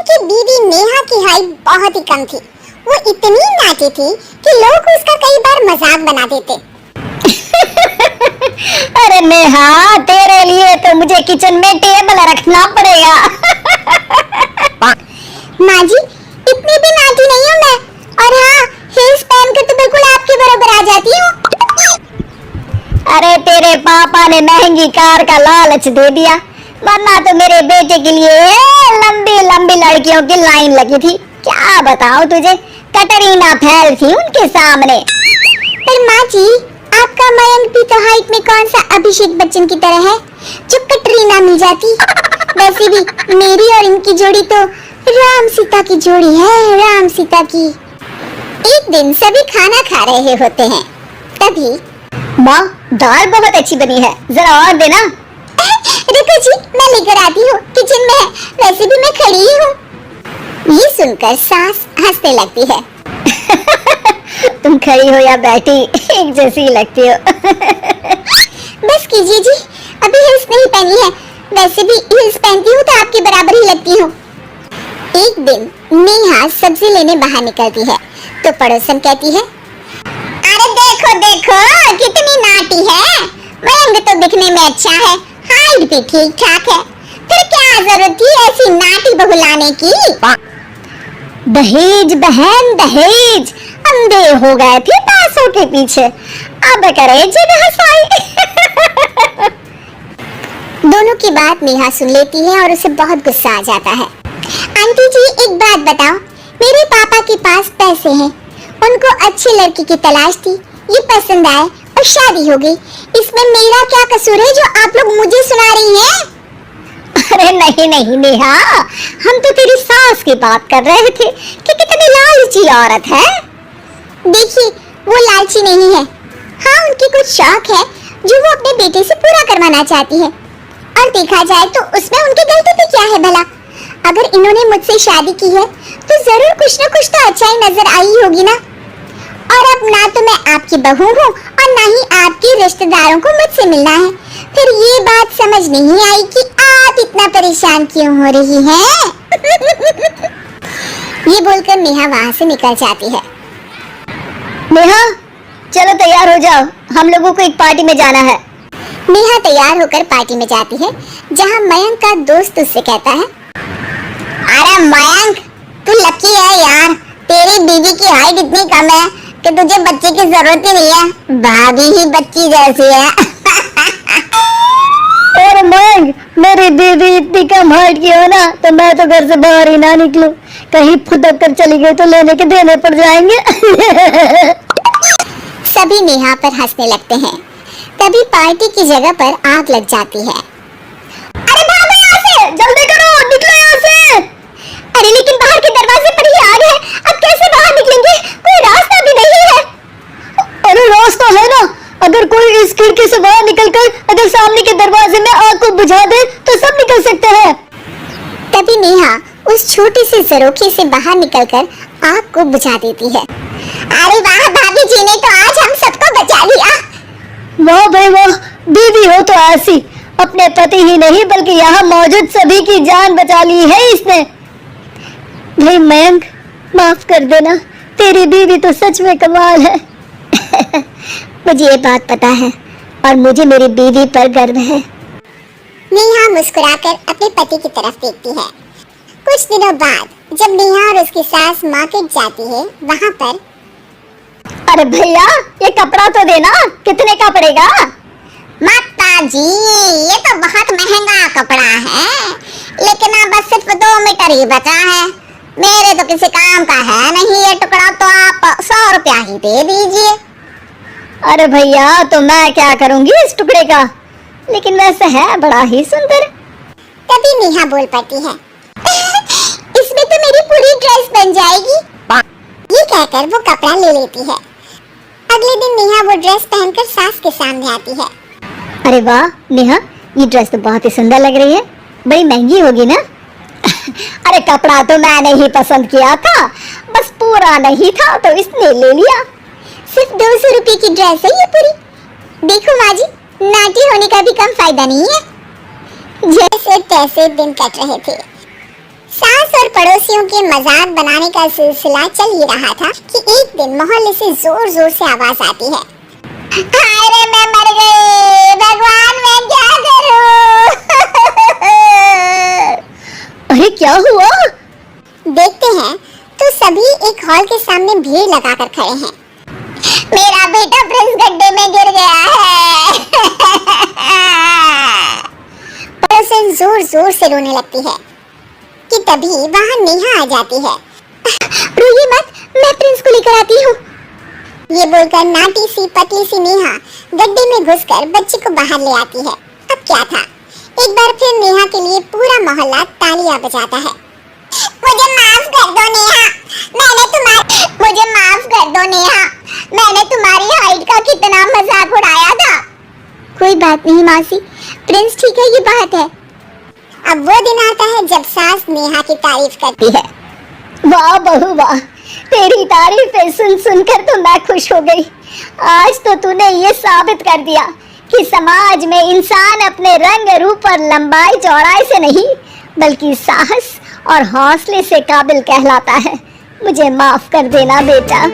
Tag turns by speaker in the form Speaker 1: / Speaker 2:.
Speaker 1: की बीवी नेहा की हाइट बहुत ही कम थी। वो इतनी नाटी थी कि लोग उसका कई बार मजाक बना देते।
Speaker 2: अरे नेहा, तेरे लिए तो मुझे किचन में टेबल रखना पड़ेगा।
Speaker 1: माँ जी, इतनी भी नाटी नहीं हूँ मैं। और हाँ, हील्स पहन के तो बिल्कुल आपके बराबर आ जाती हूँ।
Speaker 2: अरे तेरे पापा ने महंगी कार का लालच दे दिया, वरना तो मेरे बेटे के लिए लंबी लंबी लड़कियों की लाइन लगी थी। क्या बताऊं तुझे, कटरीना फैल थी उनके सामने।
Speaker 1: पर माँ जी, आपका मयंक भी तो हाइट में कौन सा अभिषेक बच्चन की तरह है जो कटरीना मिल जाती। वैसे भी मेरी और इनकी जोड़ी तो राम सीता की जोड़ी है, राम सीता की। एक दिन सभी खाना खा रहे होते हैं, तभी
Speaker 2: माँ, दाल बहुत अच्छी बनी है, जरा और देना।
Speaker 1: रुको जी, मैं लेकर आती हूँ, किचन में है। वैसे भी मैं खड़ी ही हूँ। ये सुनकर सास हंसने लगती है।
Speaker 2: तुम खड़ी हो या बैठी, एक जैसी लगती हो।
Speaker 1: बस कीजिए जी, अभी हिल्स नहीं पहनी है। वैसे भी हिल्स पहनती हूँ तो आपके बराबर ही लगती हूँ। एक दिन नेहा सब्जी लेने बाहर निकलती है तो पड़ोसन कहती है, अरे देखो देखो कितनी नाटी है। मयंक तो दिखने में अच्छा है, हाइट भी ठीक ठाक है, फिर क्या जरूरत थी ऐसी नाटी बहू लाने की।
Speaker 2: दहेज बहन दहेज, अंधे हो गए थे पैसों के पीछे, अब करे जब हंसाई।
Speaker 1: दोनों की बात नेहा सुन लेती है और उसे बहुत गुस्सा आ जाता है। आंटी जी, एक बात बताओ, मेरे पापा के पास पैसे हैं, उनको अच्छी लड़की की तलाश थी, ये पसंद आए और शादी हो गई। इसमें मेरा क्या कसूर है जो आप लोग मुझे सुना रही हैं?
Speaker 2: अरे नहीं नहीं नेहा, हम तो तेरी सास की बात कर रहे थे कि कितनी लालची औरत है।
Speaker 1: देखिए, वो लालची नहीं है। हाँ, उनकी कुछ शौक है जो वो अपने बेटे से पूरा करवाना चाहती है। और देखा जाए तो उसमें उनकी गलती भी क्या है भला? अगर इन्होंने मुझसे शादी की है तो जरूर कुछ न कुछ तो अच्छाई नजर आई होगी ना। और अब ना तो मैं आपकी बहू हूँ और ना ही आपके रिश्तेदारों को मुझसे मिलना है। फिर ये बात समझ नहीं आई कि आप इतना परेशान क्यों हो रही हैं? ये बोलकर नेहा वहाँ से निकल जाती है।
Speaker 2: नेहा, चलो तैयार हो जाओ, हम लोगों को एक पार्टी में जाना है।
Speaker 1: नेहा तैयार होकर पार्टी में जाती है, जहाँ मयंक का दोस्त उससे कहता है, अरे मयंक, तू लकी है यार, तेरी बीवी की हाइट इतनी कम है कि तुझे बच्चे की जरूरत ही नहीं है, भाभी ही बच्ची जैसी है।
Speaker 2: और मयंक, मेरी बीवी इतनी कम हाइट की हो ना तो मैं तो घर से बाहर ही ना निकलूं, कहीं फुदक कर चली गई तो लेने के देने पड़ जाएंगे।
Speaker 1: सभी नेहा पर हंसने लगते हैं। तभी पार्टी की जगह पर आग लग जाती है।
Speaker 2: अरे भागो यहाँ से, जल्दी करो, निकलो यहाँ से।
Speaker 1: अरे लेकिन बाहर के दरवाजे पर ही आग है, अब कैसे बाहर निकलेंगे? कोई रास्ता भी नहीं है।
Speaker 2: अरे रास्ता है ना, अगर कोई इस खिड़की से बाहर निकलकर अगर सामने के दरवाजे में आग को बुझा दे तो सब निकल सकते हैं।
Speaker 1: तभी नेहा उस छोटी सी झरोखे से बाहर निकलकर आग को बुझा देती है। अरे वाह, भाभी जी ने तो आज हम सबको बचा लिया।
Speaker 2: वाह भाई वाह, बीवी हो तो ऐसी, अपने पति ही नहीं बल्कि यहाँ मौजूद सभी की जान बचा ली है इसने। भाई मयंक, माफ कर देना, तेरी बीवी तो सच में कमाल है।
Speaker 1: मुझे ये बात पता है और मुझे मेरी बीवी पर गर्व है। नेहा मुस्कुराकर अपने पति की तरफ देखती है। कुछ दिनों बाद जब नेहा और उसकी सास मार्केट जाती है, वहाँ पर,
Speaker 2: अरे भैया, ये कपड़ा तो देना, कितने का पड़ेगा?
Speaker 1: माता जी, ये तो बहुत महंगा कपड़ा है, लेकिन अब बस सिर्फ 2 मीटर ही बचा है। मेरे तो किसी काम का है नहीं ये टुकड़ा, तो आप 100 रुपया ही दे दीजिए।
Speaker 2: अरे भैया, तो मैं क्या करूंगी इस टुकड़े का, लेकिन वैसे है बड़ा ही सुंदर।
Speaker 1: तभी नेहा बोल पड़ती है, इसमें तो मेरी पूरी ड्रेस बन जाएगी। ये कहकर वो कपड़ा ले लेती है। अगले दिन नेहा वो ड्रेस पहनकर सास के सामने आती है।
Speaker 2: अरे वाह नेहा, ये ड्रेस तो बहुत ही सुंदर लग रही है, बड़ी महंगी होगी ना?
Speaker 1: अरे कपड़ा तो मैंने ही पसंद किया था, बस पूरा नहीं था तो इसने ले लिया। सिर्फ 200 रुपए की ड्रेस है ये पूरी। देखो माँ जी, नाटी होने का भी कम फायदा नहीं है। जैसे तैसे दिन कट रहे थे। सास और पड़ोसियों के मजाक बनाने का सिलसिला चल ही रहा था कि एक दिन मोहल्ले से जोर जोर से आवाज आती है, हाय रे मैं मर गई, भगवान मैं क्या करूं?
Speaker 2: अरे क्या हुआ?
Speaker 1: देखते हैं तो सभी एक हॉल के सामने भीड़ लगाकर खड़े हैं। मेरा बेटा प्रिंस गड्ढे में गिर गया है। पड़ोसन जोर जोर से रोने लगती है कि तभी वहां नेहा आ जाती है। रोइए मत, मैं प्रिंस को लेकर आती हूँ। ये बोलकर नाटी सी पतली सी नेहा गड्ढे में घुसकर बच्चे को बाहर ले आती है। अब क्या था, एक बार फिर नेहा के लिए पूरा मोहल्ला तालियां बजाता है। मुझे माफ कर दो नेहा, मैंने तुम्हारी हाइट का कितना मजाक उड़ाया था। कोई बात नहीं मासी, प्रिंस ठीक है, ये बात है। अब वो दिन आता है जब सास नेहा की तारीफ करती है।
Speaker 2: वाह बहू वाह, तेरी तारीफें सुन सुनकर तो मैं खुश हो गई। आज तो तूने ये साबित कर दिया कि समाज में इंसान अपने रंग रूप और लंबाई चौड़ाई से नहीं बल्कि साहस और हौसले से काबिल कहलाता है। मुझे माफ कर देना बेटा।